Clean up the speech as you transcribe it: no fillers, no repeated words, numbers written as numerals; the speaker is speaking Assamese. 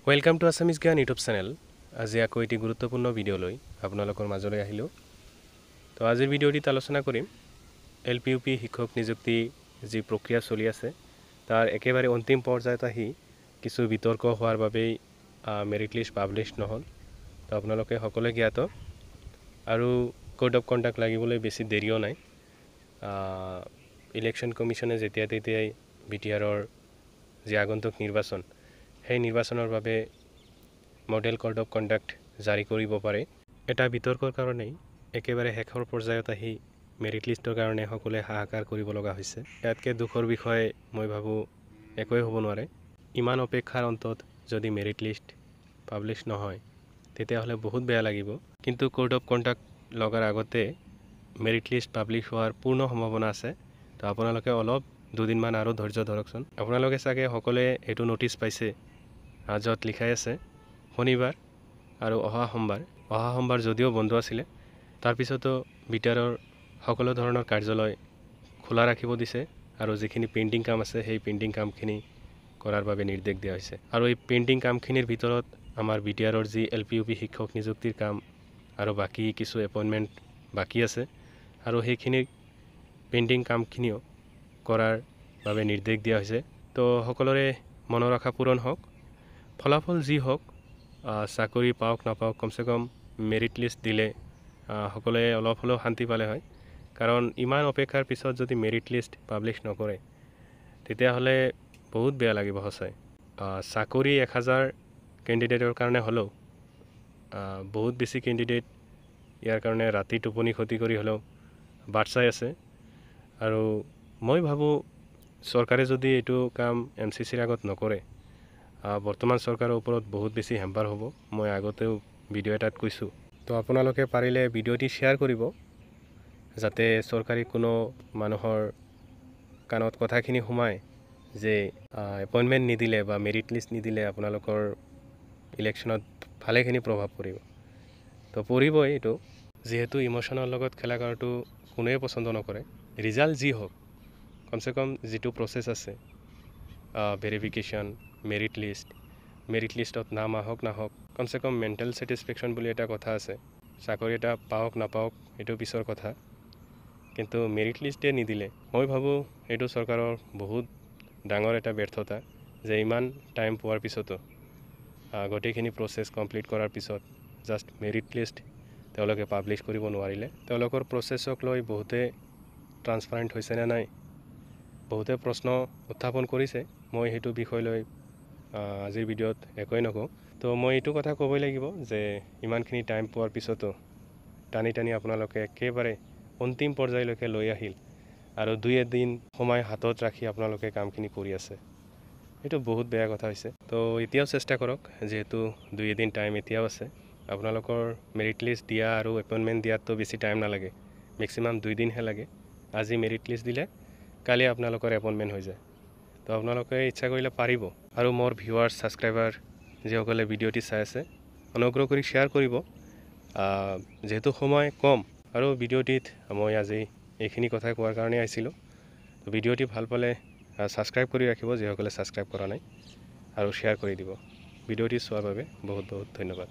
ওয়েলকাম টু আসামিজ জ্ঞান ইউটিউব চেনেল। আজি আকৌ এটি গুৰুত্বপূৰ্ণ ভিডিঅ' লৈ আপোনালোকৰ মাজলৈ আহিলোঁ। তো আজিৰ ভিডিঅ'টিত আলোচনা কৰিম LPUP শিক্ষক নিযুক্তি যি প্ৰক্ৰিয়া চলি আছে তাৰ একেবাৰে অন্তিম পৰ্যায়ত আহি কিছু বিতৰ্ক হোৱাৰ বাবেই মেৰিট লিষ্ট পাব্লিছ নহ'ল। তো আপোনালোকে সকলোৱে জ্ঞাত আৰু কোড অফ কণ্ডাক্ট লাগিবলৈ বেছি দেৰিও নাই। ইলেকশ্যন কমিশ্যনে যেতিয়া তেতিয়াই BTRৰ যি আগন্তুক নিৰ্বাচন সেই নিৰ্বাচনৰ বাবে মডেল কোড অফ কণ্ডাক্ট জাৰি কৰিব পাৰে। এটা বিতৰ্কৰ কাৰণেই একেবাৰে শেষৰ পৰ্যায়ত আহি মেৰিট লিষ্টৰ কাৰণে সকলোৱে হাহাকাৰ কৰিব লগা হৈছে। ইয়াতকৈ দুখৰ বিষয় মই ভাবোঁ একোৱেই হ'ব নোৱাৰে। ইমান অপেক্ষাৰ অন্তত যদি মেৰিট লিষ্ট পাব্লিছ নহয় তেতিয়াহ'লে বহুত বেয়া লাগিব। কিন্তু কোড অফ কণ্ডাক্ট লগাৰ আগতে মেৰিট লিষ্ট পাব্লিছ হোৱাৰ পূৰ্ণ সম্ভাৱনা আছে। তো আপোনালোকে অলপ দুদিনমান আৰু ধৈৰ্য ধৰকচোন। আপোনালোকে চাগে সকলোৱে এইটো ন'টিছ পাইছে য'ত লিখাই আছে শনিবাৰ আৰু অহা সোমবাৰ যদিও বন্ধ আছিলে তাৰপিছতো BTRৰ সকলো ধৰণৰ কাৰ্যালয় খোলা ৰাখিব দিছে আৰু যিখিনি পেইণ্টিং কাম আছে সেই পেইণ্টিং কামখিনি কৰাৰ বাবে নিৰ্দেশ দিয়া হৈছে। আৰু এই পেইণ্টিং কামখিনিৰ ভিতৰত আমাৰ BTRৰ যি LPUP শিক্ষক নিযুক্তিৰ কাম আৰু বাকী কিছু এপইণ্টমেণ্ট বাকী আছে আৰু সেইখিনি পেইণ্টিং কামখিনিও কৰাৰ বাবে নিৰ্দেশ দিয়া হৈছে। তো সকলোৰে মনৰ আশা পূৰণ হওক। ফলাফল যি হওক, চাকৰি পাওক নাপাওক, কমচে কম মেৰিট লিষ্ট দিলে সকলোৱে অলপ হ'লেও শান্তি পালে হয়। কাৰণ ইমান অপেক্ষাৰ পিছত যদি মেৰিট লিষ্ট পাব্লিছ নকৰে তেতিয়াহ'লে বহুত বেয়া লাগিব সঁচাই। চাকৰি 1000 কেণ্ডিডেটৰ কাৰণে হ'লেও বহুত বেছি কেণ্ডিডেট ইয়াৰ কাৰণে ৰাতি টোপনি ক্ষতি কৰি হ'লেও বাট চাই আছে। আৰু মই ভাবোঁ চৰকাৰে যদি এইটো কাম MCCৰ আগত নকৰে বৰ্তমান চৰকাৰৰ ওপৰত বহুত বেছি হেম্পাৰ হ'ব। মই আগতেও ভিডিঅ' এটাত কৈছোঁ। তো আপোনালোকে পাৰিলে ভিডিঅ'টি শ্বেয়াৰ কৰিব যাতে চৰকাৰী কোনো মানুহৰ কাণত কথাখিনি সোমায় যে এপইণ্টমেণ্ট নিদিলে বা মেৰিট লিষ্ট নিদিলে আপোনালোকৰ ইলেকশ্যনত ভালেখিনি প্ৰভাৱ পৰিব। তো পৰিবই এইটো, যিহেতু ইম'শ্যনৰ লগত খেলা কৰাটো কোনোৱে পচন্দ নকৰে। ৰিজাল্ট যি হওক, কমচে কম যিটো প্ৰচেছ আছে ভেৰিফিকেশ্যন, মেৰিট লিষ্টত নাম আহক নাহক, কমচে কম মেণ্টেল ছেটিছফেকশ্যন বুলি এটা কথা আছে। চাকৰি এটা পাওক নাপাওক এইটো পিছৰ কথা, কিন্তু মেৰিট লিষ্টে নিদিলে মই ভাবোঁ এইটো চৰকাৰৰ বহুত ডাঙৰ এটা ব্যৰ্থতা যে ইমান টাইম পোৱাৰ পিছতো গোটেইখিনি প্ৰচেছ কমপ্লিট কৰাৰ পিছত জাষ্ট মেৰিট লিষ্ট তেওঁলোকে পাব্লিছ কৰিব নোৱাৰিলে। তেওঁলোকৰ প্ৰচেছক লৈ বহুতে ট্ৰান্সপাৰেণ্ট হৈছে নে নাই, বহুতে প্ৰশ্ন উত্থাপন কৰিছে। মই সেইটো বিষয় লৈ আজিৰ ভিডিঅ'ত একোৱেই নকওঁ। তো মই এইটো কথা ক'বই লাগিব যে ইমানখিনি টাইম পোৱাৰ পিছতো টানি আপোনালোকে একেবাৰে অন্তিম পৰ্যায়লৈকে লৈ আহিল আৰু 2-1 সময় হাতত ৰাখি আপোনালোকে কামখিনি কৰি আছে। এইটো বহুত বেয়া কথা হৈছে। তো এতিয়াও চেষ্টা কৰক, যিহেতু 2-1 টাইম এতিয়াও আছে। আপোনালোকৰ মেৰিট লিষ্ট দিয়া আৰু এপইণ্টমেণ্ট দিয়াততো বেছি টাইম নালাগে, মেক্সিমাম 2 দিনহে লাগে। আজি মেৰিট লিষ্ট দিলে কালি আপোনালোকৰ এপইণ্টমেণ্ট হৈ যায়। তো আপোনালোকে ইচ্ছা কৰিলে পাৰিব। আৰু মোৰ ভিউৱাৰ্ছ ছাবস্ক্ৰাইবাৰ যিসকলে ভিডিঅ'টি চাই আছে অনুগ্ৰহ কৰি শ্বেয়াৰ কৰিব, যিহেতু সময় কম আৰু ভিডিঅ'টিত মই আজি এইখিনি কথাই কোৱাৰ কাৰণে আহিছিলোঁ। ভিডিঅ'টি ভাল পালে ছাবস্ক্ৰাইব কৰি ৰাখিব যিসকলে ছাবস্ক্ৰাইব কৰা নাই, আৰু শ্বেয়াৰ কৰি দিব। ভিডিঅ'টি চোৱাৰ বাবে বহুত বহুত ধন্যবাদ।